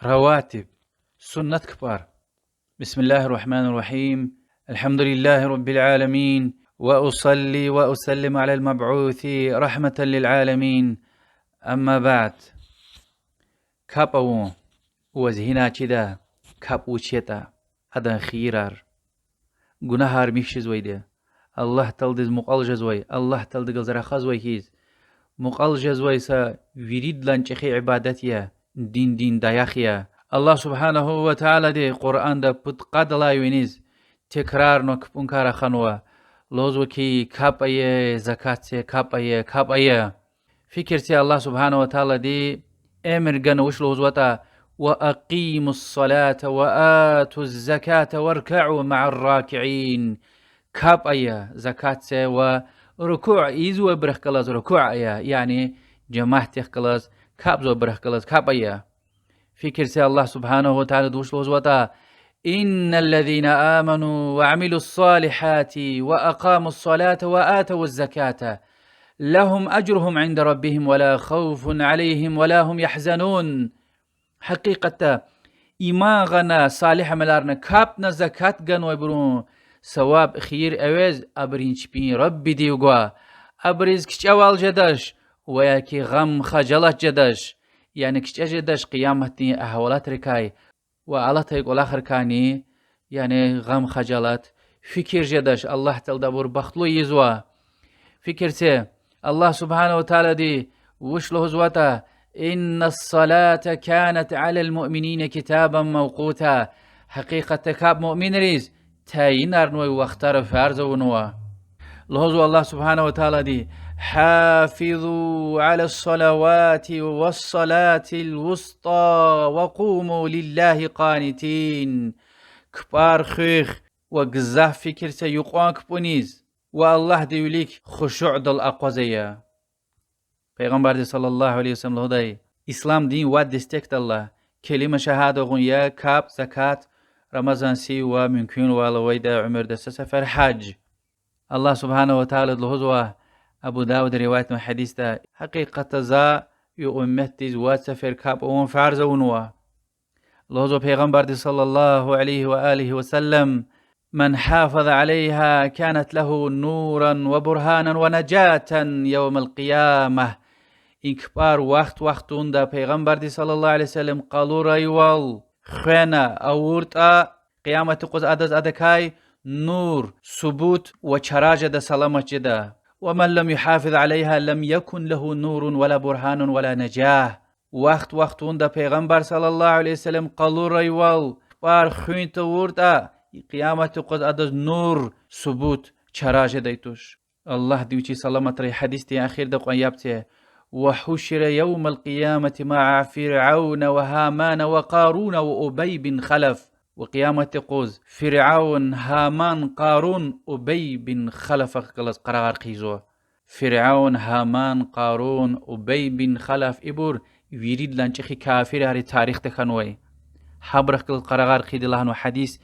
رواتب سنة كبار. بسم الله الرحمن الرحيم. الحمد لله رب العالمين، وأصلي وأسلم على المبعوث رحمة للعالمين. أما بعد، كابو وزهنا كدا كاب وشيتا هذا خيرار جناهار ميش زويده. الله تلدز مقال جزوي، الله تلدز زرخ زوي هيز مقال جزوي سا فيريد لانشخي عبادتيا دين داياخيا. الله سبحانه وتعالى دي قرآن دا بتقاد لا يونيز تكرار نك بنكار خنوا لوزوكي كاب ايه زكاة كاب ايه فكرتي الله سبحانه وتعالى دي امر جن وش لوزوتا وأقيموا الصلاة وآتوا الزكاة واركعوا مع الراكعين. كاب ايه زكاة وركوع يزو برخ كلاز ركوع ايه يعني جماعتي كلاز كاب زو برخ كلاز كاب ايه فكر سي الله سبحانه وتعالى دوش لوزوتا إن الذين آمنوا وعملوا الصالحات وأقاموا الصلاة وآتوا الزكاة لهم أجرهم عند ربهم ولا خوف عليهم ولا هم يحزنون. حقيقة إما غنا صالح ملارنا كابنا زكاة غن ويبرون ثواب خير أويز أبرين شبين ربي ديوغوا أبرز كش أول جدش وياكي غم خجلت جدش يعني كش أجدش قيامتني أهولات ركاي وعلى يقول آخر كاني يعني غم خجلت فكر جدش الله تلدبور بخلو يزوا فكر سي الله سبحانه وتعالى دي وش له زوتا إن الصلاة كانت على المؤمنين كتابا موقوتا. حقيقة كاب مؤمن ريز تاينار نوي واختار فارزو نوا لهزو الله سبحانه وتعالى دي حافظوا على الصلوات والصلاة الوسطى وقوموا لله قانتين. كبار خيخ وقزاف فكر سيقوانك بونيز والله ديوليك خشوع دل أقوزية. پیغمبر صلى الله عليه وسلم هداي إسلام دين واد دستكت الله كلمة شهادة غنيا كاب زكاة رمضان سي وممكن والويدا عمر دس سفر حج. الله سبحانه وتعالى لهزوه أبو داود رواية من حديث دا حقيقة زا يؤمت زوات سفر كاب ومن فارز ونوا لهزو پیغمبر صلى الله عليه وآله وسلم من حافظ عليها كانت له نورا وبرهانا ونجاة يوم القيامة. إكبار وقت دا پیغمبر صلى الله عليه وسلم قالوا ريوال خينا أورتا قيامة قز أدز أدكاي نور ثبوت وشراجة دا سلامة جدا. ومن لم يحافظ عليها لم يكن له نور ولا برهان ولا نجاه. وقت دا پیغمبر صلى الله عليه وسلم قالوا ريوال بار خين تورتا قيامة قد أدز نور ثبوت شراجة ديتوش. الله ديوشي سلامة ري حديث تي أخير دا قيابتي وحشر يوم القيامة مع فرعون وهامان وقارون وأبي بن خلف. وقيامة قوز فرعون هامان قارون أبي بن خلف قلص قرار قيزو فرعون هامان قارون أبي بن خلف إبور ويريد لانشخي كافر هاري تاريخ تخنوي حبرخ قرار قيد الله حديث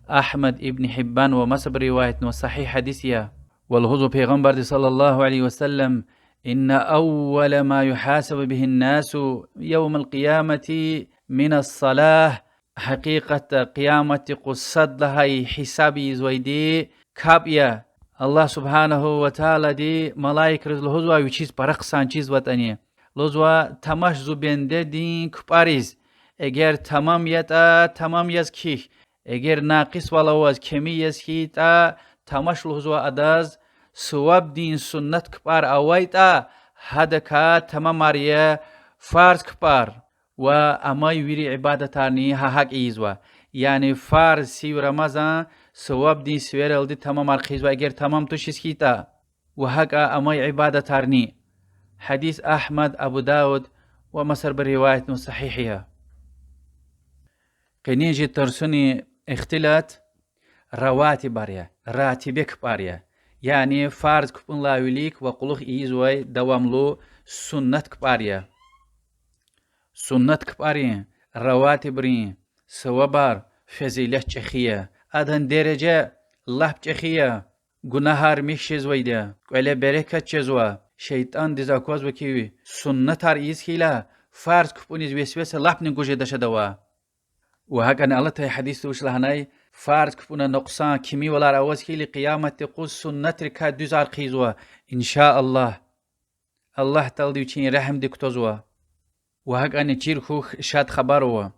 أحمد ابن حبان ومسب رواية وصحيح حديثيا. والهزو پیغمبر صلى الله عليه وسلم إن أول ما يحاسب به الناس يوم القيامة من الصلاة. حقيقة قيامة قصد لها حسابي زويدي كابيا الله سبحانه وتعالى دي ملايك رزل هزوا يوچيز برق سانچيز وطني لزوا تماش زوبنده دين كباريز اگر تمام يتا تمام يز كيخ اگر ناقص ولواز كمي يز كيتا تماش لهزوا أداز سواب دين سنت كبار أويتا هدكا تمام ماريا فارس كبار وأما يويري عبادتاني هاك إيزوا يعني فارسي ورمضان سواب دين سويرل دي تمام مرخيزوا اگر تمام توشيس كيتا وهاك أما عبادتاني. حديث أحمد أبو داود ومصر برواية صحيحها. قنيجي ترسوني اختلاط رواتب باريا راتبك باريا يعني فارز كبن لا يليك وقلوخ إيزوي دواملو سنة كباريا سنة كباريا رواتب رين سوابار فزيلة چخية أدن درجة الله بچخية گناهار ميشيز ويدا ولا بركة چزوا شيطان دزاكوز وكيوي سنة تار إيز خيلا فارز كبنيز ويسويس الله بنگوجه دشدوا وهك أنا الله تي حديث وش لهناي فارس كفونا نقصان كمي ولا رأوز كي لقيامة تقول سنة ركا دوزار قيزوا إن شاء الله الله تلدي وچين رحم دي كتوزوا وهك أنا جير خوخ شاد خبروا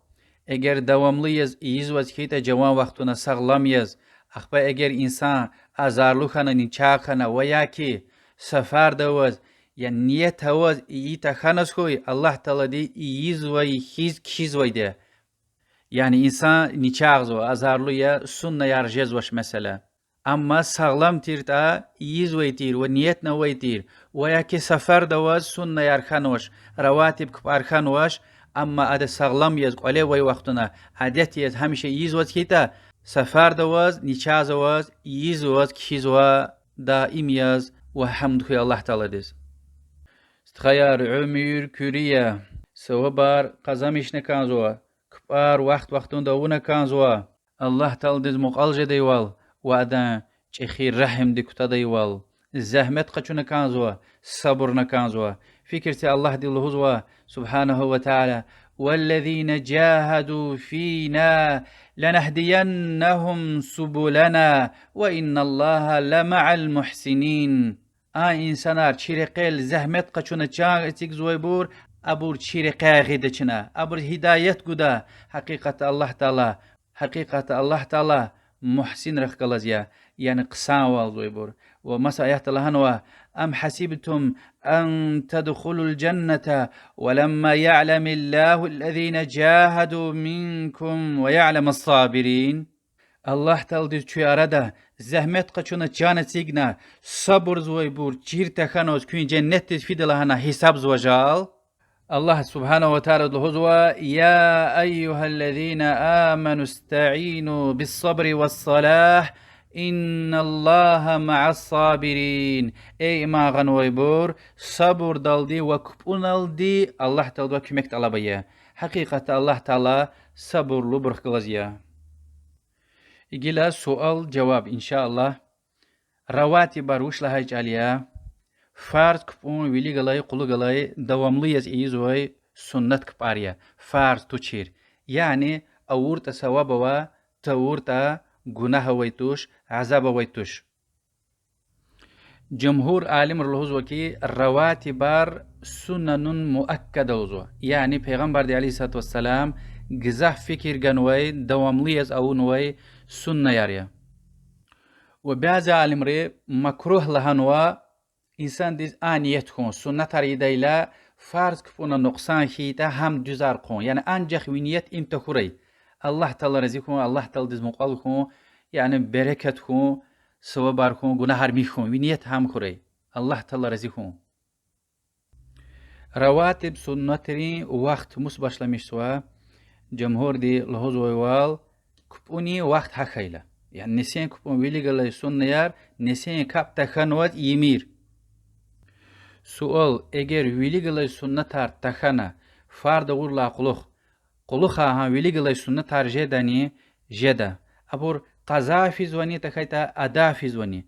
اگر دواملی از ایزوز کیتا جوان وقتونا سغلام یز اخبا اگر انسان ازارلو خانه نیچا خانه و یا کی سفر دوز یا نیت هوز ایتا خانه خوی الله تعالی دی ایزوی خیز ده yani insan niçağzo azarlıya sunna yarjez vaş mesela. Ama sağlam tirta iyiz veytir ve niyetna veytir. Ve ya ki sefer davaz sunna yarkan vaş. Ravatib kıparkan vaş. Ama adı sağlam yaz. Öyle vay vaktuna. Adet yaz. Hemişe iyiz vaz kita. Sefer davaz, niçağz vaz, iyiz vaz, kiz vaz, daim yaz. Ve hamdü Allah Teala diz. Stkhayar ömür küriye. Sevabar kazamış ne kanzoa. كبار وقتون داونا كانزوا الله تعالى دز مقالجة ديوال وعدا چخير رحم دي كتا ديوال زحمت قچونا كانزوا صبرنا كانزوا فكرتي الله دي الهزوا سبحانه وتعالى والذين جاهدوا فينا لنهدينهم سبلنا وإن الله لمع المحسنين إنسانار چيرقل زحمت قچونا چاك زويبور أبور شير قاعدة چنا أبور هداية قدا حقيقة الله تعالى محسن رخ قلزيا يعني قسان والضيبور ومسا آيات الله هنوا أم حسبتم أن تدخلوا الجنة ولما يعلم الله الذين جاهدوا منكم ويعلم الصابرين الله تعالى شو أرادا زحمت قچونا جانا سيغنا صبر زويبور چير تخانوز كوين جنت في دلهنا حساب زوجال الله سبحانه وتعالى الهزوى يا أيها الذين آمنوا استعينوا بالصبر والصلاح إن الله مع الصابرين أي ما غنوي بور صبر دالدي وكبون الدي الله تعالى كمكت على بيا حقيقة الله تعالى صبر لبرخ غزيا يجيلا سؤال جواب إن شاء الله رواتي باروش لها جاليا فرض كپون ویلی گلای قلو گلای دواملی از ایزوی سنت کپاریا فرض تو چیر یعنی اورتا ثواب و تورتا گناه ویتوش عذاب ویتوش جمهور عالم رلوز وکی رواتي بار سنن مؤكد وزو يعني پیغمبر دی علیه الصلاة والسلام گزح فکر گنوی دواملی از او نوی سنن یاریا و بعض عالم ری مکروه لهنوا İnsan diz aniyet kon sünnet haridayla farz kupuna noksan hita ham düzar kon yani ancak niyet imtihuray Allah Teala razı kon Allah Teala diz muqal kon yani bereket kon sevap kon günah harmi kon niyet ham kuray Allah Teala razı kon rawatib sünnetri vakt mus başlamış suwa cumhur di lhoz wal kupuni vakt hakayla yani nesen kupun veligalay sünneyar nesen kap takhanwat yemir سؤال اگر ویلیگلای سنت تر تخنا فرد ورلا قلوخا ها ویلیگلای سنت تر جدانی جدا ابور قضا فی زونی تخیتا ادا فی زونی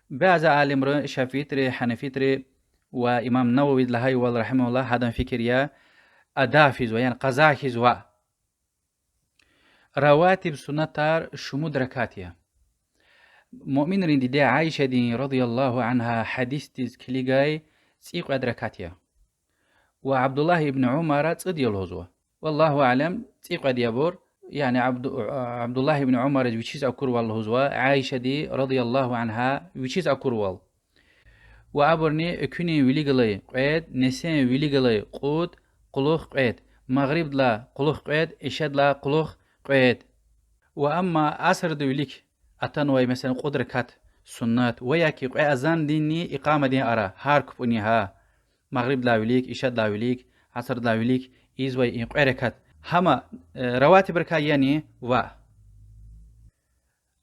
بعض عالم رو شافیت ری حنفیت ری و امام نووی لهای ول رحمه الله هدن فکریا ادا فی زو یعنی قضا فی زو رواتب سنت تر شمود رکاتیا مؤمن رندی دی عایشه دی رضی الله عنها حدیث تیز کلیگای سيق أدركاتيا وعبد الله بن عمر تصدي الهزوة والله أعلم سيق أديابور يعني عبد الله بن عمر ويشيز أكور والهزوة عائشة دي رضي الله عنها ويشيز أكور وال وعبرني أكوني وليغلي قيد نسين وليغلي قود قلوخ قيد مغرب لا قلوخ قيد إشاد لا قلوخ قيد وأما أسر دوليك أتنوي مثلا قدركات سنت وياكي أذان ديني إقامة دين أرى هاركب أنيها مغرب لاوليك إشاد لاوليك عصر لاوليك إيزوي إن قركت هما رواتب ركا يعني و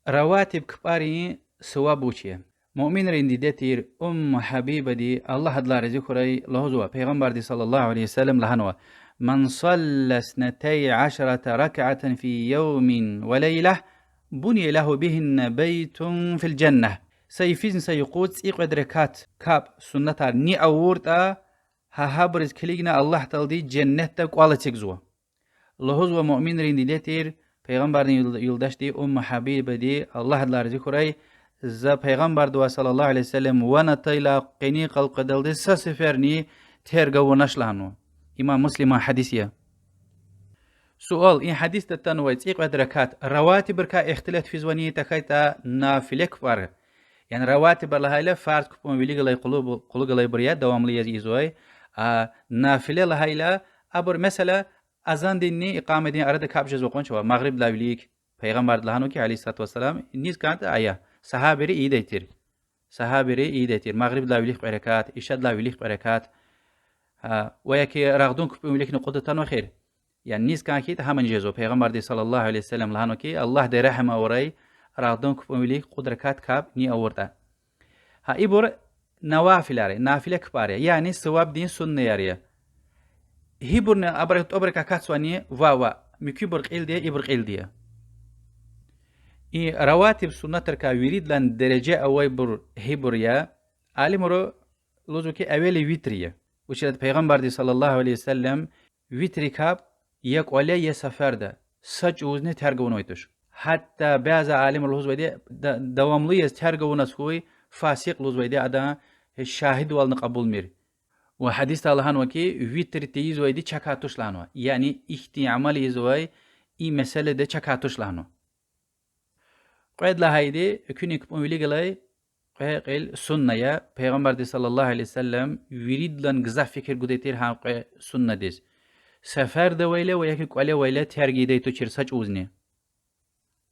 رواتب كباري سوابوشي مؤمن رندي دتير حبيبة دي الله هدلا رزيكوري لهزوا پیغمبر دي صلى الله عليه وسلم لهنوا من صلى 12 ركعة في يوم وليلة بني له بهن بيت في الجنة سيفيزن سيقود سيق ادركات كاب سنتار ني اورتا ها هبرز كليغنا الله تلدي جنة قوالتك زوا لهز ومؤمن رين ديتير Peygamberin yoldaş di Habibe di Allah da zikray za Peygamber dua sallallahu aleyhi ve sellem ve natayla qini qalqadaldi sa seferni terga ve naşlanu. İmam Müslim'a hadisiye. سؤال این حدیث تنوع تیق ادرکات رواتب برکا اختلاف فی زونی تکایتا نافله کفار یعنی رواتب لهایله فرض کپون ویلی گلای قلوب گلای بریا دواملی یزوی نافله لهایله ابر مثلا azan dinni ikame din arada kapjaz okon çava maghrib lavlik peygamber lahanu ki aleyhissalatu vesselam niz kant aya sahaberi iyi deytir sahaberi iyi deytir maghrib lavlik berekat işad lavlik berekat ve ki ragdun kupun wilik nuqdatan ve khair yani niz kanki hemen cezo peygamber de sallallahu aleyhi ve sellem lahanu ki Allah de rahme oray ragdun kupun wilik kudrekat kap ni avrda ibur nawafilare nafile kpare yani sevap din sunne yarıya hiburne abraka katswani va mükübür qildiye ibr qildiye رواتب سنت کا ورید لن درجه اوی بر هیبریا علی مرو لوزو کی اولی ویتریه وشرت پیغمبر دی صلی الله علیه وسلم ویتری کاب یک ولی یه سفر ده سچ وزنی ترگون ویتوش حتی بعض عالم لوز ویدی دواملی از ترگون اسکوی فاسق لوز ویدی ادا شاهد والن قبول میر و حدیث اللهان وکی ویتری تیز ویدی چکاتوش لانو یعنی اختی عمل ایزوی ای مسئله ده چکاتوش لانو قید لهایدی کنیک مویلی گلای قیل سنیا پیغمبر دی صلی الله علیه وسلم ورید لن گذا فکر گودیتیر هم قی سنت دیز سفر دویله و یکی قلی ویله ترگیده تو چیر سچ اوزنی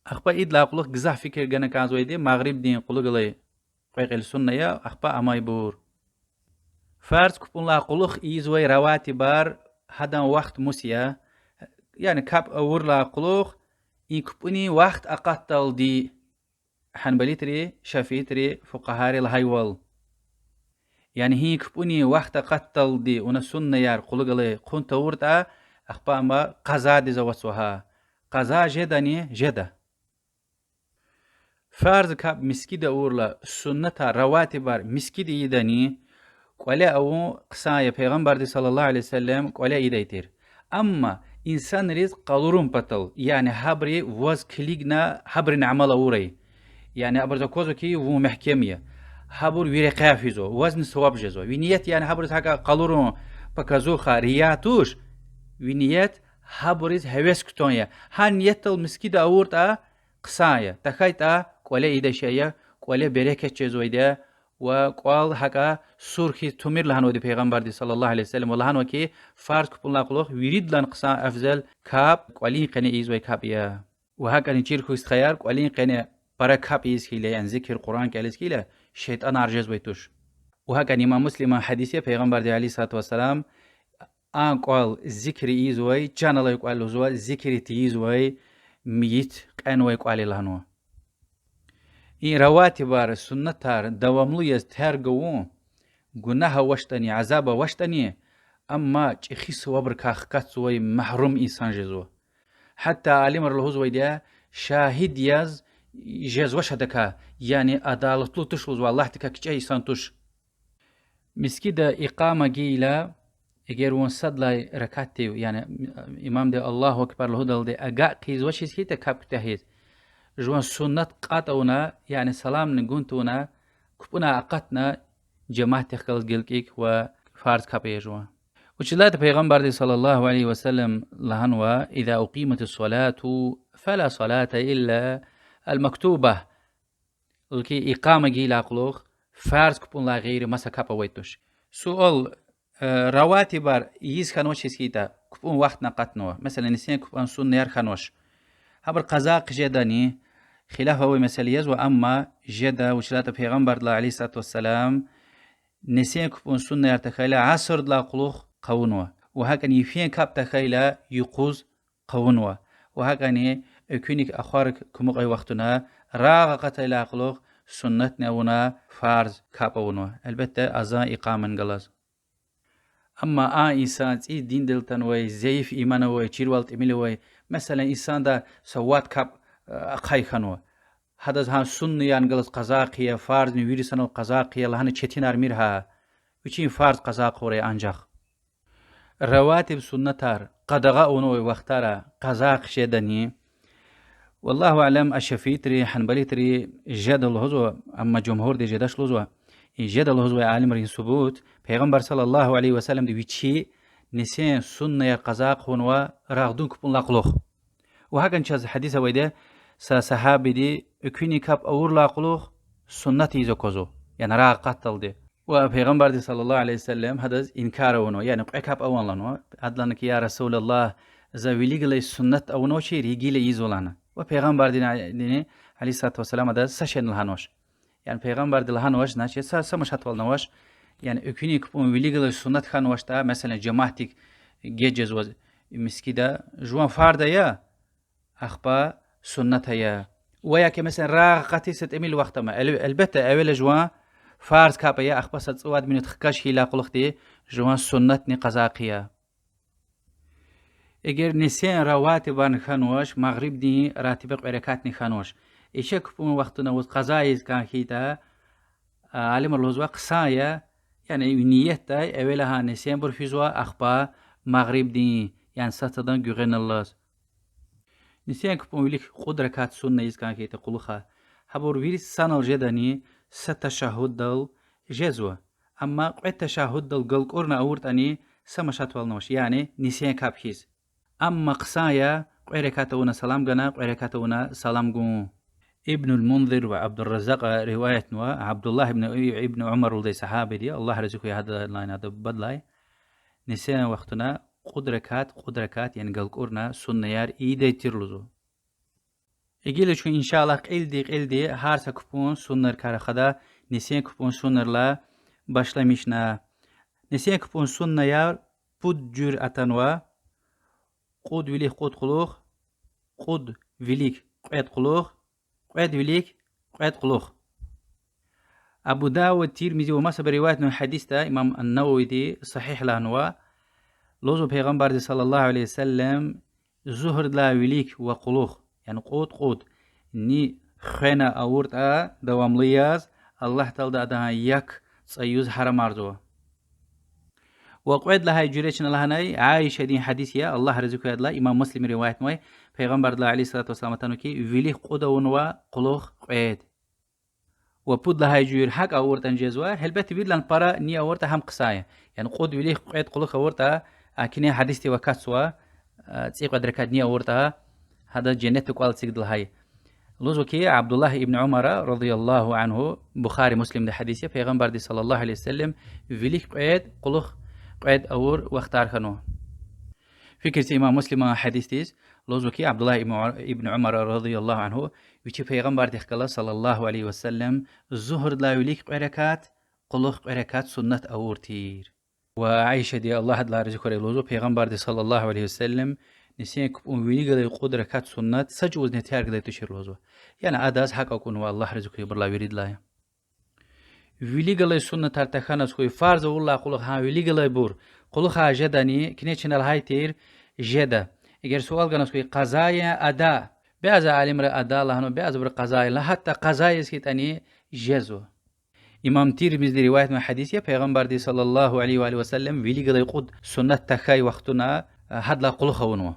اخبا اید لاقلق گذا فکر گنه کازویدی مغرب دین قلو گلای قیل سنیا اخبا امای بور فرض کپون لاقلق ایزوی رواتی بار هدان وقت موسیا یعنی کپ اور لاقلق این کپونی وقت اقاتل دی حنبلی تری شافعی تری فقهاری الهایوال یعنی هی کپونی وقت اقاتل دی اون سنه یار قلقلی خون تورتا اخبا ما قضا دی زواتوها قضا جدانی جدا فرض کب مسکید اورلا سنت رواتی بار مسکید ایدانی قوله او قصای پیغمبر دی صلی الله علیه وسلم قوله ایدایتیر اما İnsan riz kalurum patal yani habri vaz kiligna habrin amal avuray yani abrza kozo ki vu mahkemiye habur virqa fizo wazn sawab jezo viniyet yani habr haka kalurum pakazo khariyatush viniyet habriz heves kutonya han yetal miskida avurta qsaya takayta qole ida shaya qole bereket jezoyda وقال حقا سرخي تمر لهن ودي پیغمبر دي صلى الله عليه وسلم ولهن وكي فارس كبلا قلوخ ويريد لن قصا افزل كاب قولين قني ايز وي كاب يا وهكا نجير خوست خيار قولين قني برا كاب ايز كيلا يعني ذكر قرآن كاليس كيلا شيطان عرجز ويتوش وهكا امام مسلم حديثي پیغمبر دي عليه الصلاة والسلام ان قال ذكر ايز وي جان الله يقال لزوا ذكر تيز وي ميت قن وي قال لهنو این رواتب بار سنتار دواملیز ترگو گناه وشتنی عذاب وشتنی اما چخی سوابر کاخکات سوی محروم انسان جزو حتی عالم رلوز ویدیا شاهد یاز جز وشدکا یعنی عدالتلو تشلوز والله تکا کچه انسان توش مسکی دا اقامه گیلا اگر ون صدلای رکاتی یعنی امام ده الله اکبر لهدل ده اگا قیز وشیز هیتا کب کتاهید جوان سنت قاتونا يعني سلام نقولتونا كبنا أقتنا جماعة تخلص جلكيك وفارس كابي جوان وشلات پیغمبر صلى الله عليه وسلم لهنوا إذا أقيمت الصلاة فلا صلاة إلا المكتوبة الكي إقامة جيل أقلوخ فارس كبنا غير مسا كابا ويتوش سؤال رواتب يز خنوش سكيتا كبون وقت نقطنوا مثلا نسيان كبون سنة ير خنوش هبر قزاق جداني خلاف هو مسألة وأما جدا وشلات پیغمبر الله عليه الصلاة والسلام نسيان كبون سنة يرتخيلا عصر لا قلوخ قونوا وهكذا يفين كاب تخيلا يقوز قونوا وهكذا اكونيك أخارك كمقاي وقتنا راغ قتلا قلوخ سنتنا ونا فارز كابونوا البته أزا إقامن غلاز اما انسان ای دین دلتن وی ضعیف ایمان وی چیروالت امیل وی مثلا انسان دا سواد کاب اقای خنو هدز ها سنیان غلط قزاقیه فرض می ویرسن قزاقیه لهن چتین ارمیر ها وچین فرض قزاق وری انجاق رواتب سنتار قدغه اونو وقتاره قزاق شدنی والله أعلم. الشافعي تري حنبلي تري جدل هزوا، أما جمهور دي جداش لزوا جدل هزوا عالم رين ثبوت پیغمبر صلى الله عليه وسلم دي ويتشي نسين سنة القزاق هنوا راغدون كبون لاقلوخ. وهكذا نشاز حديثة ويدا صحابي دي اكويني كاب أور لاقلوخ سنتي زكوزو يعني راغ قتل دي. وبيغمبر دي صلى الله عليه وسلم هذا إنكار ونو يعني قعكاب أول لنو أدلانك يا رسول الله زويليق لي سنة أو نوشي ريجي لي يزولانا. وبيغمبر دي عليه الصلاة والسلام هذا سشن الهانوش يعني بيغمبر دي الهانوش ناشي سمش هتوال نوش يعني اكويني كبون ويليق لي سنة خانوش تا مثلا جماعتك جيجز وز مسكيدا جوان فاردا يا أخبا سنة يا ويا كمثلا راقتي ست أميل وقت ما البته أول جوان فارس كابيا أخبا ستواد من تخكاش هلا قلختي جوان سنتني قزاقية. اگر نسين رواتبان خانوش مغرب دي راتب قركاتني خانوش إيشك بون وقتنا وقت قزايز كان كيتا عالم الوزوا قصايا يعني نيتا أولها نسين برفيزوا أخبا مغرب دي يعني ستدان جغن الله نسين كبون وليك قدرة كات سنة يزكان كيتا قلوخا حبور ويرس سانو جداني ستشهد دل جزوة أما قد تشهد دل قلق أورنا أورتاني سمشات والنوش يعني نسين كابحيز أما قصايا قيركاتونا سلام قنا قيركاتونا سلام قون. ابن المنذر وعبد الرزاق رواية عبد الله ابن عمر ولدي صحابي دي الله رزقه هذا لاين هذا بدلاي نسينا وقتنا قدركات يعني قلق أورنا سنة يار إيدي تيرلوزو إجيل شو إن شاء الله قلدي هارسا كبون سنر كارخدا نسين كبون سنر لا başlamışna نسين كبون سنة يار بود جور أتنوا قود ويليك قود قلوخ قود ويليك قيد قلوخ قيد ويليك قيد قلوخ. أبو داود تيرمذي ومسا برواية من حديث إمام النووي دي صحيح لانوا لوزو پیغمبر صلى الله عليه وسلم زهر لا ويليك وقلوخ يعني قود ني خينا أورتا دوام لياز الله تعالى ده يك سيوز حرام أرزوه وقعد لها جريشنا لها ناي عايشة دين حديثية الله رزقه يدلا إمام مسلم رواية نوي پیغمبر الله عليه الصلاة والسلام تنوكي ويلي قدون وقلوخ قعد وبود لها جير حق أورتن جزوار هلبت بيد لان برا ني أورتا هم قصايا يعني قد ويلي قعد قلوخ أورتا أكني حديثي وكاتسوا تسيق دركات ني أورتا هذا جنتك قال تسيق دلهاي لوزوكي عبد الله ابن عمر رضي الله عنه بخاري مسلم ده حديثه پیغمبر دي صلى الله عليه وسلم ويلي قعد قلوخ قعد أور واختار خنوه فكرة إمام مسلم حديث لوزوكي عبد الله ابن عمر رضي الله عنه ويشي پیغمبر دي صلى الله عليه وسلم الظهر لا يليك قركات قلوخ قركات سنة أور تير وعائشة دي الله لا رزقه لوزو پیغمبر دي صلى الله عليه وسلم نسين كبون ويلي قدركات سنة سجوز نتيار قد تشير لوزو يعني أداز حق أكون والله رزقه برلا يريد لا ویلی گلای سنت ترتخانه سوی فرض والله قلق ها ویلی گلای بور قلق ها جدانی کنه چنل های تیر جدا اگر سوال گنا سوی قضای ادا بعض عالم را ادا لهنو بعض بر قضای لا حتی قضای اسکتانی جزو امام ترمذی روایت من حدیثی پیغمبر دی صلی الله علیه و آله و سلم ویلی گلای قد سنت تخای وقتنا حد لا قلق ونو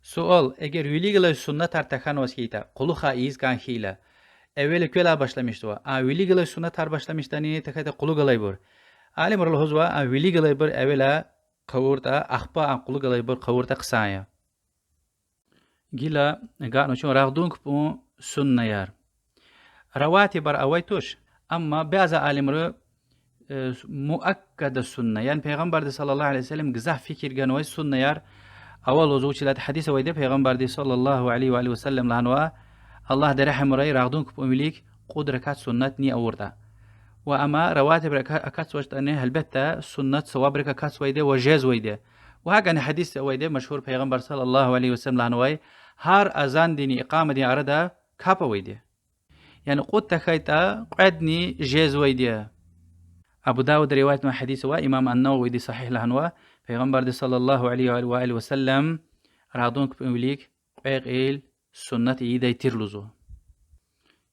سوال اگر ویلی گلای سنت ترتخانه اسکیتا قلق ها ایز کان خیله evvel köla başlamıştı. Vili galay sunna tar başlamıştı ni tekayda qulu galay bor. Alim rol hozwa vili galay bor evvela qawurta akhpa qulu galay bor qawurta qisaya. Gila gaano chon ragdunk bu sunna yar. Rawati bar awaytush amma bazı alimler muakkad sunna yani peygamber sallallahu aleyhi ve sellem gizah fikir ganway sunna yar awal ozuçilat hadise wayde peygamber sallallahu aleyhi ve sellem lanwa الله در رحم رأي راغدون كبومليك قدرة كات سنة ني أوردا وأما رواتب كات وجد أنه هلبتة سنة صوابرك كات ويده وجاز ويده وهكذا حديث ويده مشهور پیغمبر صلى الله عليه وسلم لانواي هار أذان ديني إقامة دي عردا كابا ويده يعني قد تخيتا قدني جاز ويده أبو داود رواية من حديث وإمام النووي دي صحيح لهنوا پیغمبر دي صلى الله عليه وآله وسلم راغدون كبومليك قيل سنة إيداي تيرلوزو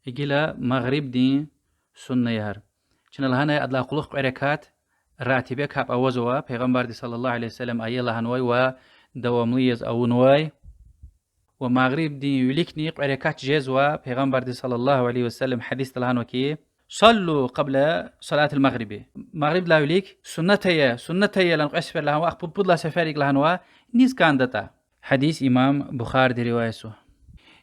إجلا مغرب دين سنة يهر چنل هنا أدلا قلوخ قركات راتبه كاب أوزوا پیغمبر دي صلى الله عليه وسلم أي الله هنواي و دوامليز أو نواي ومغرب دي ولكني قريكات جزوة پیغمبر دي صلى الله عليه وسلم حديث تلهان وكي صلوا قبل صلاة المغرب مغرب لا وليك سنتي لن أسفر لها وأخبر بدلا سفاريق لهانوا نيز كاندتا حديث إمام بخاري دي روايسو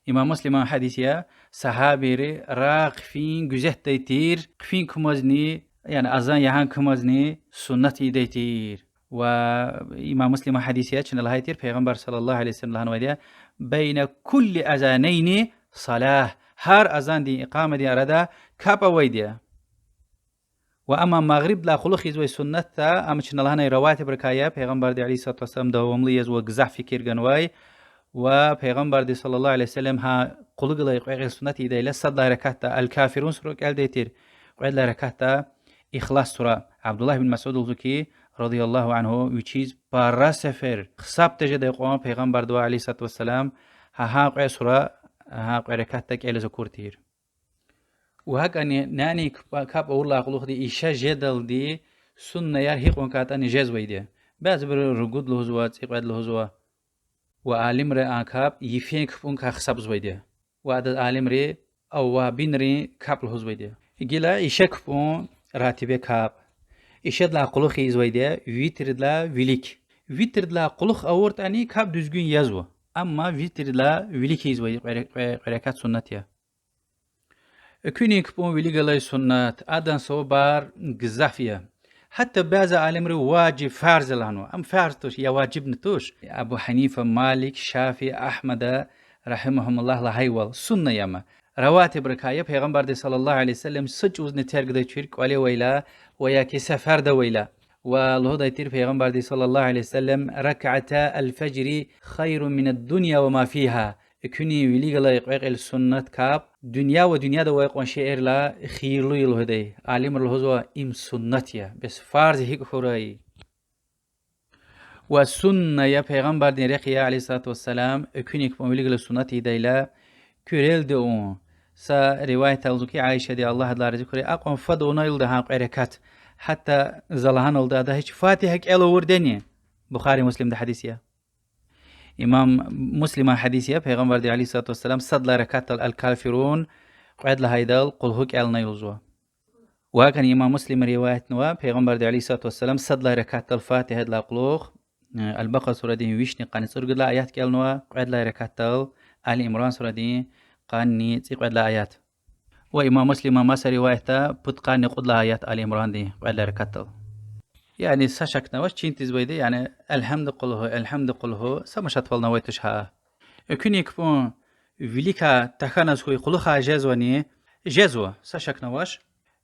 إمام مسلم حديثيا صحابي راق فين جزهت تيتير فين كمزني يعني أذان يهان كمزني سنتي ديتير وإمام مسلم حديثيا شن الهايتير پیغمبر صلى الله عليه وسلم لهان وديا بين كل أذانين صلاة هر أذان دي إقامة دي أردا كابا ويديا وأما مغرب لا خلق يزوي سنتا أما شن الهان رواتب ركايا پیغمبر دي عليه الصلاة والسلام دوام لي يزوى قزح فكر جنواي وپیغمبر دي صلى الله عليه وسلم ها قلق لا يقعي سنتي دي لسد ركعتا الكافرون سورة قال ديتير قعد ركعتا إخلاص سورة عبد الله بن مسعود الزكي رضي الله عنه ويشيز بارا سفر خصاب تجد يقوم پیغمبر دو عليه الصلاة والسلام ها قعي سورة ها قعي ركعتا كيل زكورتير وهك أني ناني كاب أولا قلوخ دي إيشا جدل دي سنة يار هيقون كاتاني جاز ويدي بعض بر رقود لهزوات إقعد لهزوات وعالم ري آنكاب يفين كفون كخصاب زويديا وعدد عالم ري أو بين ري كاب لهزويديا إجلا إشكفون راتبه كاب إشد لا قلوخ زويديا ويترد لا ويليك ويترد لا قلوخ أورت أني كاب düzgün يزو أما ويترد لا ويليك زويديا قريكات سنتيا كوني كفون ويليغلاي سنت أدن صوبار قزافيا حتى بعض عالم رو واجب فرض لانو ام فرض توش یا واجب نتوش ابو حنيفه مالك شافعي احمد رحمهم الله لهيول سنه يما رواتب ركايه پیغمبر دي صلى الله عليه وسلم سج وزن ترغ دي چير قالي ويلا ويا كي سفر ده ويلا والله ده تير پیغمبر دي صلى الله عليه وسلم ركعتا الفجر خير من الدنيا وما فيها كوني ويليغلا يقيق السنة كاب دنيا ودنيا ده ويقون شعر لا خيرلو يلهدي عالم الهزوة ام سنتيا بس فارز هيك خوراي والسنة يا پیغمبر دين رقيا عليه الصلاة والسلام كوني كبون ويليغلا سنتي ديلا كوريل دون سا رواية تلزوكي عائشة دي الله دلار ذكري اقوم فدونا يلدها قركات حتى زلهان الدا ده هيك فاتحة الو وردني بخاري مسلم ده حديثيا إمام مسلم حديثيا پیغمبر دي عليه الصلاة والسلام صد ركعت الكافرون قعد لهيدل قل هوك النا يلزوا وهكذا إمام مسلم رواية نوا پیغمبر دي عليه الصلاة والسلام صد ركعت الفاتحة لا قلوخ البقرة سورة دي ويشني قاني سورة لا آيات كالنوا قعد لا ركعت آل عمران سورة دي قاني قعد لا آيات وإمام مسلم ما رواية بد قاني قد لا آيات آل عمران دي قعد لا ركعت يعني سشكنا وش تين تزويدي يعني الحمد قله سمشت والنا ويتشها كوني كفون فيليكا تخانز خوي قلوخا جزواني جزوة سشكنا وش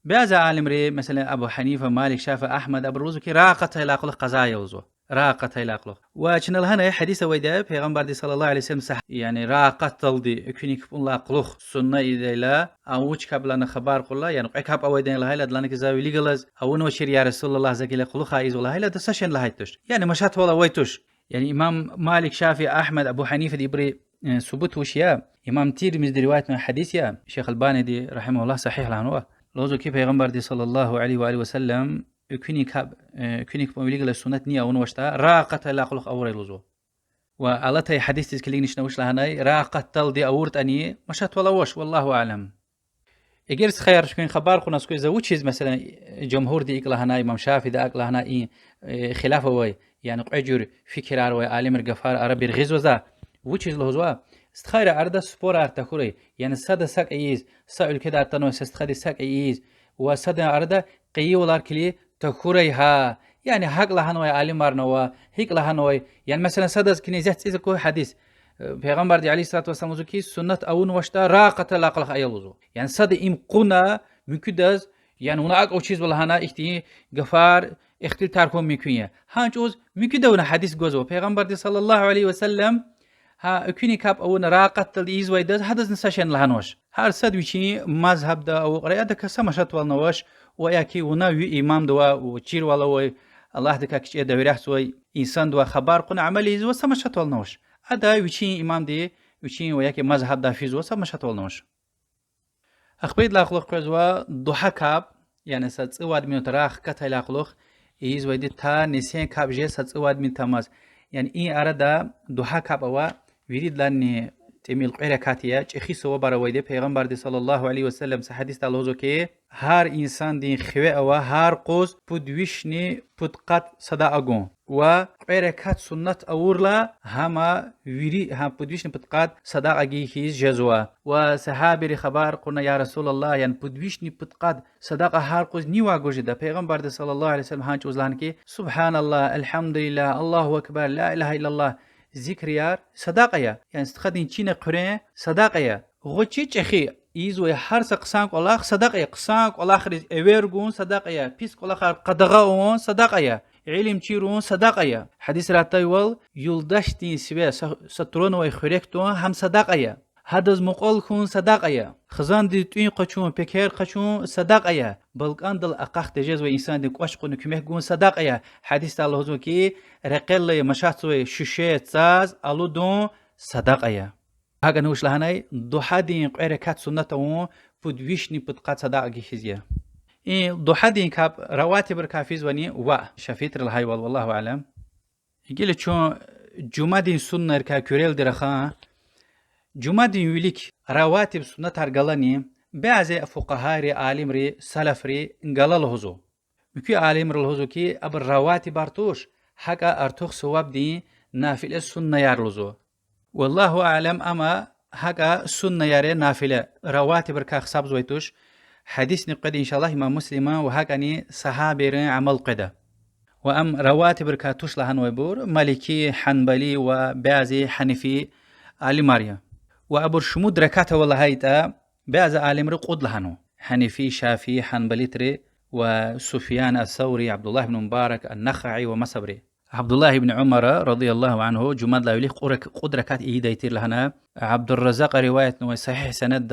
بعض عالم ري مثلا أبو حنيفة مالك شافعي أحمد أبروزو كي راقت إلى قلوخ قزايا وزو راقت إلى قلوخ وشن الهنا حديث ويدا پیغمبر دي صلى الله عليه وسلم صح يعني راقت تلدي كوني كفون لا قلوخ سنة إذا لا أوش قبلنا خبر قلا يعني قيكاب أويدين لهاي لدلانك زاوي ليجلز أو نوشير يا رسول الله زكي لقلوخ عايز ولا هاي لا تسشن لهايتوش يعني مشات ولا ويتوش يعني إمام مالك شافعي أحمد أبو حنيفة دي بري ثبوت وشيا إمام تيرمذي دي رواية من حديث يا شيخ الباني دي رحمه الله صحيح لعنوه لوزو كي پیغمبر دي صلى الله عليه وآله وسلم كوني كاب بمليغ السنة نية ونوشتا راقت لا قلوخ أوري لوزو وعلتها حديث تسكلينش نوش لهناي راقت تلدي أورت أني مشات ولا وش والله أعلم إجرس خير شكون خبر قلنا سكوي زوجيز مثلا جمهور دي إقلا هناي إمام شافعي دا إقلا هناي خلافه وي يعني قعجر فكرار وي عالم الغفار عربي الغزوزا وجيز لهزوا استخير عرض سبور ارتكوري يعني سد سك ايز سأل كده تنو استخدي سك ايز وسد عرض قي ولار كلي تكوري ها يعني حق لهنوي عالم مرنوا هيك لهنوي يعني مثلا سد كنيزات اذا كو حديث پیغمبر دي عليه الصلاه والسلام زكي سنه اون وشتا راقه لاقل ايلوزو يعني سد ام قنا ممكن يعني هناك او چیز ولهنا اختي غفار اختي تاركم ممكن هانجوز ممكن دون حديث جوزو پیغمبر دي صلى الله عليه وسلم ها كوني كاب او راقت الإيز ويدز هذا نساشن لهنوش هر صد وشي مذهب دا او قرية دا كسمشت والنوش وياكي وناوي إمام دوا وشير والله الله دكا كش دا ورحس وي إنسان دوا خبار قنا عملي إيز وسمشت والنوش هذا وشي إمام دي وشي وياكي مذهب دا فيز وسمشت والنوش أخبرت لاخلوخ قزوا ضحى كاب يعني ستصواد من تراخ كتا لاخلوخ إيز ويدي تا نسين كاب جي ستصواد من تماز يعني إيه أردا ضحى كاب أوا ويريد لاني تميل قيرة كاتيا چخي سوا بارويده پیغمبر دي صلى الله عليه وسلم حديث تالوزو كي هر انسان دين خوي او هر قوز پودوشني پودقات صدا اگون و قيرة كات سنت اورلا هما ويري هم پودوشني پودقات صدا اگي هيز جزوا و صحابي خبر قلنا يا رسول الله يعني پودوشني پودقات صداقه هر قوز نيوا گوجده پیغمبر دي صلى الله عليه وسلم هانچ وزلان كي سبحان الله الحمد لله الله اكبر لا اله الا الله ذكر يار صداقه يعني استخدين چين قرين صداقه غوچي چخي ايزو هر سقسان الله صداقه قسان الله خرج اورغون صداقه بيس الله قدغاون صداقه علم چيرون صداقه حديث راتايول يولداشتين سوي سترون و خريكتون هم صداقه هدز مقال كون صداقه خزان دي توين قچون پكير قچون صداقه بلقان دل اقاخ تجز و انسان دي قش قن كمه گون صداقه حديث الله زو كي رقل مشاتو ششه تاز الو دون صداقه هاگه نوش لهناي ضحى دين قركات سنته پودويشني پدقات صداقه خزيه این ضحى دين كاب رواتب الكافيز وني و شفيتر الهاي والله اعلم يقول چون جمعه دين سنه كا كوريل درخا جمعه دين ويلك رواتب سنه ترغلاني بعض فقهاء عالم ري سلف ري انقلل هزو مكي عالم الهزو كي اب الرواتب ارتوش حقا ارتوخ ثواب دي نافله سنه يارلزو والله اعلم اما حقا سنه ياري نافله رواتب كا حساب زويتوش حديث نقد ان شاء الله امام مسلم وهكني صحابي عمل قدا وام رواتب كاتوش لهن ويبور مالكي حنبلي وبعضي حنفي عالم ماريا وابر شمود ركعته والله هيتا بعض عالم رقود لهنو حنفي شافي حنبلي تري وسفيان الثوري عبد الله بن مبارك النخعي ومصبري عبد الله بن عمر رضي الله عنه جماد لا يليق قدركات ايديتير لهنا عبد الرزاق روايه صحيح سند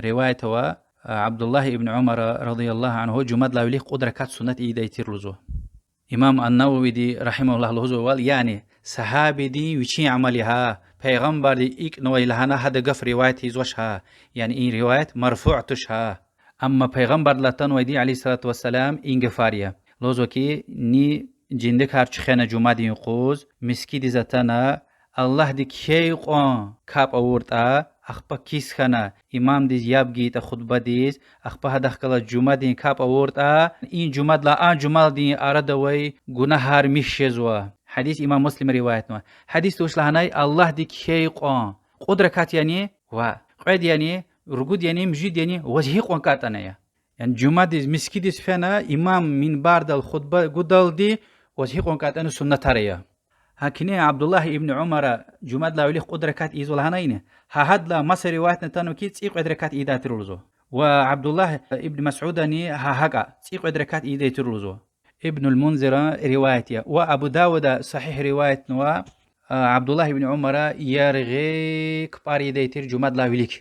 روايته عبد الله بن عمر رضي الله عنه جماد لا يليق قدركات سنة ايديتير لزو امام النووي دي رحمه الله لزو يعني صحابي دي وشي عملها پیغمبر دي ايك نوي لهنا هذا قف روايتي زوشها يعني این رواية مرفوع تشها اما پیغمبر لتنوي دي عليه الصلاة والسلام این غفارية لزو كي ني جندك هرچ خينا جماد ينقوز مسكي دي زتنا الله دي كي قوان كاب اورتا اخپا کیس خنا امام دیز یاب گیت خطبه دیز اخپا هدخ کلا جمعه دین کاب آورد این جمعه لا آن جمعه دین آردوی گناه هر میشزوا حدیث امام مسلم روایت نوا حدیث توش لهنای الله دی کی قان قدرکات یعنی و قید یعنی رگود یعنی مجید یعنی وجهی قان کاتنه يعني جمعه دیز مسکی دیز فنا امام من بارد الخطبه گدال دی وجهی قان کاتنه سنت تریا هكني عبد الله ابن عمر جماد لا ولي قدركات ايزول هناينه هاد لا مصر روايتنا تانو كي تسيق قدركات ايدا ترلزو وعبد الله ابن مسعود اني هاغا تسيق قدركات ايدا ترلزو ابن المنذر روايتي وابو داود صحيح روايه نوا عبد الله ابن عمر يرغي كبار ايدا تر جماد لا وليك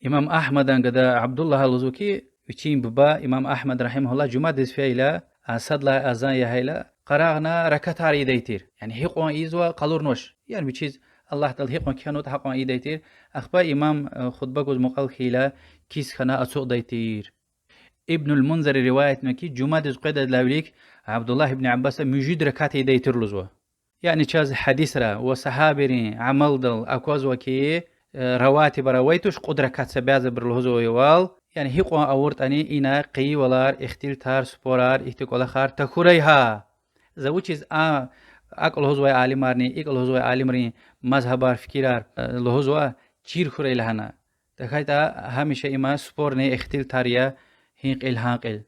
امام احمد ان عبد الله الزوكي وچين بابا امام احمد رحمه الله جماد فيلا اسد لا ازان يهيلا قراغنا ركتار ايديتير يعني هيقون ايزوا قالورنوش يعني بچيز الله تعالى هيقون كانوا تحقون ايديتير اخبا امام خطبه جوز مقال خيلا كيس خنا اسوق ديتير ابن المنذر روايه مكي جماد قيد لاوليك عبد الله بن عباس مجيد ركعت ايديتير لزوا يعني چاز حديث را وصحابري عمل دل اكواز وكي رواتب رويتوش قدركات سباز برلهزو يوال يعني هيقون اورت اني انا قي ولار اختيل تار سبورار احتقال خار تخوريها زوجيز اقل هزوي عالمارني اقل هزوي عالمري مذهبار فكرار لهزوا چير خوري لهنا تخايتا هميشه اما سپورني اختيل تاريا هيقل هاقل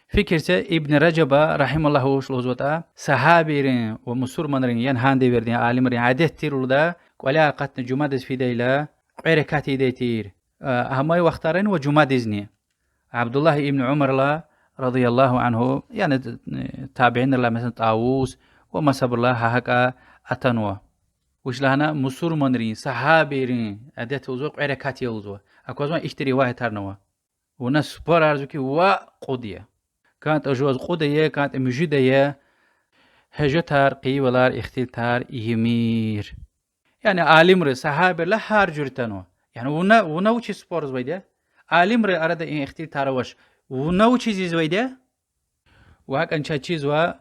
فكرته ابن رجب رحمه الله وش لهزوتا صحابيرين ومسلمانرين ين هاندي وردين عالمرين عادت تيرولدا ولا قتن جمادز في ديلا قيركاتي ديتير هماي وختارين وجمادزني عبد الله ابن عمر لا رضي الله عنه يعني تابعين الله مثلا طاووس وما صبر الله هكا اتنوا وش لهنا مسلمانرين صحابيرين ادت وزوق عركاتي وزو اكوزما اشتري واحد ترنوا وناس بار ارزوكي وقوديه كانت اجواز قوديه كانت مجيديه هجتار قي ولار اختلتار يمير يعني عالم ر صحابه لا هر جرتنوا يعني ونا وچ سپورز ويده عالم ر ارده این اختلتار وش ونو چیزی زویده و هک انچا چیز و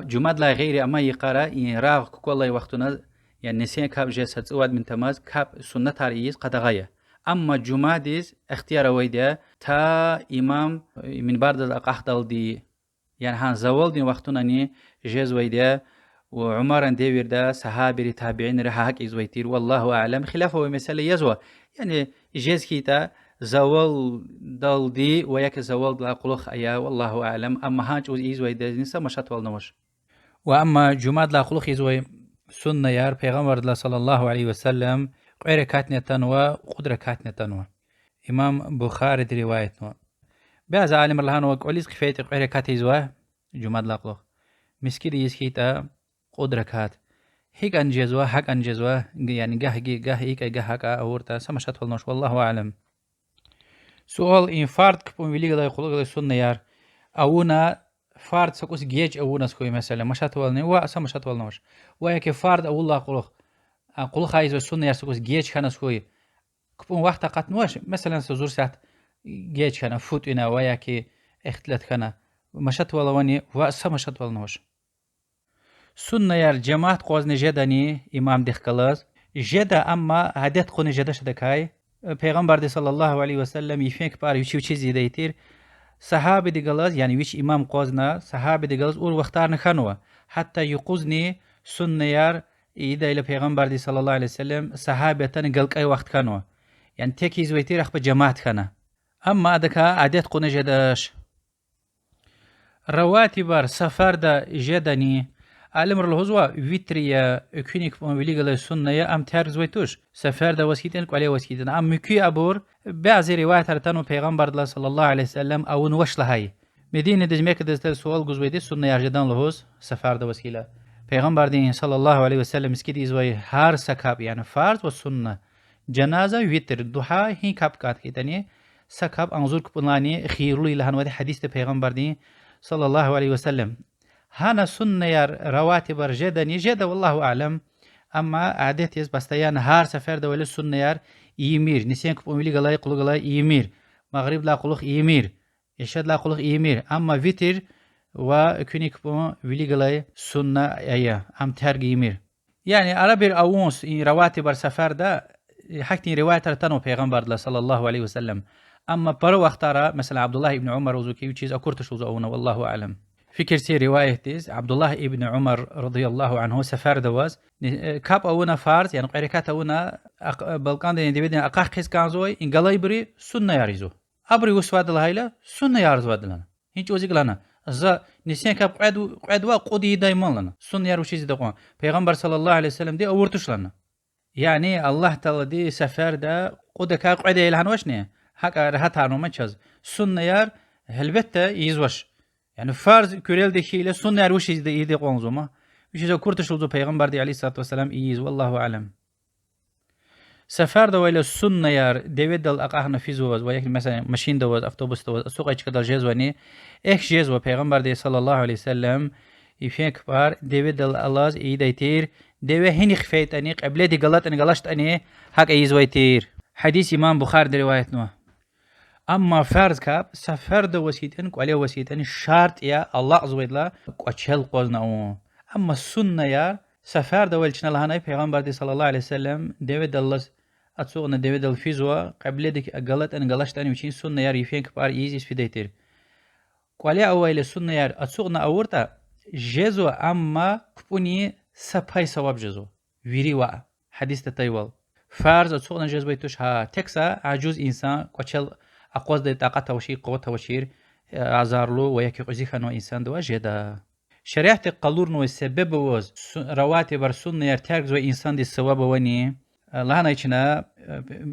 جماد لا غیری اما یقرا این راغ کولای وقتنا يعني نسين كاب جيس هتسواد من تماز كاب سنة رئيس قد غاية أما جماديز اختيار ويدا تا إمام من بعد الأقاحدال دي يعني هان زوال دي وقتنا ني جيز ويدا وعمر ديوير دا صحابي تابعين رها هك إزويتير والله أعلم خلافه مسألة يزوى يعني جيز كيتا زوال دال دي وياك زوال دل قلوخ أيا والله أعلم أما هانج إزويدا نسا مشات والنوش وأما جماد لا خلق إزوي سنة يار پیغمبر صلى الله عليه وسلم غير كاتنة تنوى قدرة كاتنة تنوى إمام بخاري دي رواية نوى بعض عالم الله وق وليس خفيت غير كات إزوى جماد لا خلق مسكري يسكيتا قدرة كات هيك أنجزوا حق أنجزوا يعني جه هيك جه هكا أورتا سمشت والنوش والله أعلم سؤال إن فرد كبون ويلي خلق السنة يار أونا فرد سكوس جيج أونا سكوي مثلا مشات والني وأسا مشات والنوش وياك فرد أو الله قلق خايز والسنة يار سكوس جيج كان سكوي كبون وقت قط نوش مثلا سزور ساعت جيج كان فوت إنا وياك اختلت كان مشات والواني وأسا مشات والنوش سنة يار جماعت قوزن جداني إمام دخكلاز جدا أما عدد خون جدا شدكاي پیغمبر صلى الله عليه وسلم يفينك بار يشيو چيزي دايتير صحابي دي غلاز يعني ويش إمام قوزنا صحابي دي غلاز اور وقتار نخانوا حتى يقوزني سنة يار إيدا إلى پیغمبر صلى الله عليه وسلم صحابي تاني غلق أي وقت خانوا يعني تيكي زويتير أخبر جماعت خانا أما أدكا عدد قون جداش رواتبار سفر دا جداني علم الهزوا فيتريا كونيك بومبليغ السنة يا أم تارز ويتوش سفر دا وسكيتن قلي وسكيتن أم مكي أبور بعض روايات رتانو پیغمبر صلى الله عليه وسلم أو نوش لهاي مدينة دجميك دست سؤال جزويدي سنة يرجدان لهوز سفر دا وسكيلا پیغمبر صلى الله عليه وسلم مسكيد إزوي هار سكاب يعني فرض والسنة جنازة ويتر ضحى هي كاب كات كيتني سكاب أنظر كبناني خيرلو إلى هنوادي حديث پیغمبر صلى الله عليه وسلم هانا سنة يار رواتب جدني جدا والله أعلم أما عادت يز بستيان هار سفر ده ولا سنة يار يمير نسيان كبوم لي قلاي قلو قلاي يمير مغرب لا قلوخ يمير إشاد لا قلوخ يمير أما فيتر وكوني كبوم ولي قلاي سنة أيا أم ترق يمير يعني عربي أونس رواتب سفر ده حكتي رواية تنو پیغمبر صلى الله عليه وسلم أما برو اختارا مثلا عبد الله ابن عمر وزوكي وشيز أكورتش وزعونا والله أعلم فكر سي رواية تيز عبد الله ابن عمر رضي الله عنه سفر دواز كاب أونا فارز يعني قيركات أونا بلقان دين ديبدين أقاق خيز كانزوي إن قلي بري سنة ياريزو أبري وسواد الهيلة سنة يارز وادلنا هينش وزيق لنا زا نسيان كاب قعدوا قودي دايمان لنا سنة يارو شيز دقوان پیغمبر صلى الله عليه وسلم دي أورتش لنا يعني الله تعالى دي سفر دا قودك قعد يلهن وشني هكا رهات هانو منشز سنة يار هلبته يزوش يعني فرض كوريل دخيله سنة روش يدي قونزوما وش إذا كرتش لزو پیغمبر عليه الصلاة والسلام إيز والله أعلم سفر ده ولا سنة يار ديفيد دل أقاهنا في زواج وياك مثلا ماشين دوز أفتوبوس دوز السوق إيش كده جزواني إيش جزوا پیغمبر صلى الله عليه وسلم يفيك بار ديفيد دل الله إيدا يتير ديوه هني خفيت أني قبل دي غلط أني غلطت أني حق إيز ويتير حديث إمام بخاري دي رواية نوع أما فرض كاب سفر ده وسيتن قليه وسيتن شرط يا الله عز وجل قشل قوزنا أما السنة يا سفر ده ولشنا لهنا پیغمبر صلى الله عليه وسلم ديفيد الله أتسوقنا ديفيد الفيزوا قبل ديك غلط أن غلطت أن وشين سنة يا ريفين كبار إيزيس في ديتير قليه أول السنة يا أتسوقنا أورتا جزو أما كبوني سباي سواب جزو ويري وا حديث تطيول فرض أتسوقنا جزوي توش ها تكسا عجوز إنسان قشل أقوى ده طاقة توشير قوة توشير عزارلو وياك قزي خانو إنسان دوا جدا شريعة قلورنو السبب وز رواتب السنة يرتاك زو إنسان دي السواب وني الله نايشنا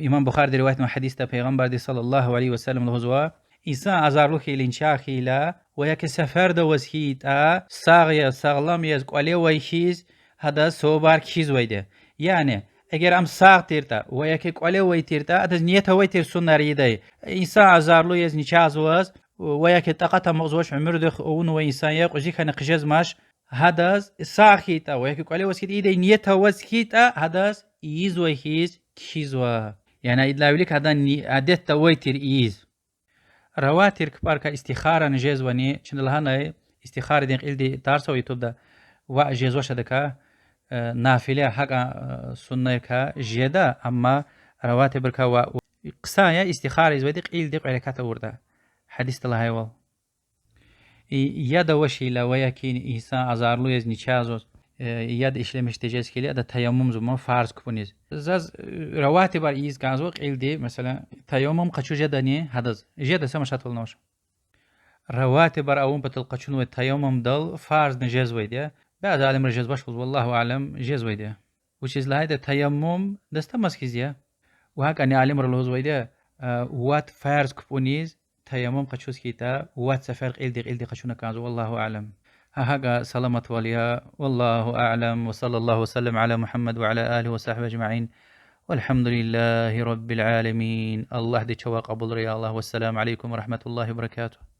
إمام بخاري دي رواية حديث تا پیغمبر دي صلى الله عليه وسلم لهزوا إنسان عزارلو خيل إنشاء خيلا وياك سفر دو وزهيتا ساغيا ساغلام يزق عليه ويخيز هذا سوبار كيز ويده يعني اگر ام ساق تیرتا و یکی قله وی تیرتا ادز نیت وی تیر سنر یده انسان عزارلو یز نیچاز وز و یکی طاقت مغزوش عمر دخ اون و انسان یک وجی خن قجز ماش هداز ساقیتا و یکی قله وسکیت ایده نیت وسکیتا هداز ایز و هیز کیزوا يعني إدلاوليك هذا عادت تويتر إيز رواتر كبار كاستخارة نجاز وني شن لهنا استخارة دين إلدي تارسو يتودا وأجاز وش دكا نافلة حق سنة كا جيدا أما رواتب بركا قصايا استخارة زودي قيل دق على كاتوردا حديث الله هايوال يدا وشي لوياكين إنسان أزارلو يزني تشازوس يد إشلمش تجهز كلي هذا تيمم زمان فرض كونيز زاز رواتب إيز كازو قيل دي مثلا تيمم قشو جداني هذا جدا سمش هتولناش رواتب أوم بتلقشون والتيمم دل فرض نجهز ويديا بعد عالم رجز باش والله أعلم جهز ويديا وش إز لهذا التيمم دستمس كيزيا وهاك أني عالم رلوز ويديا وات فرض كونيز تيمم قشوس كيتا وات سفر قيل دي قشونا كازو والله أعلم هاga سلامة واليا والله أعلم وصلى الله وسلم على محمد وعلى آله وصحبه أجمعين والحمد لله رب العالمين الله دي شواق أبو الله والسلام عليكم ورحمة الله وبركاته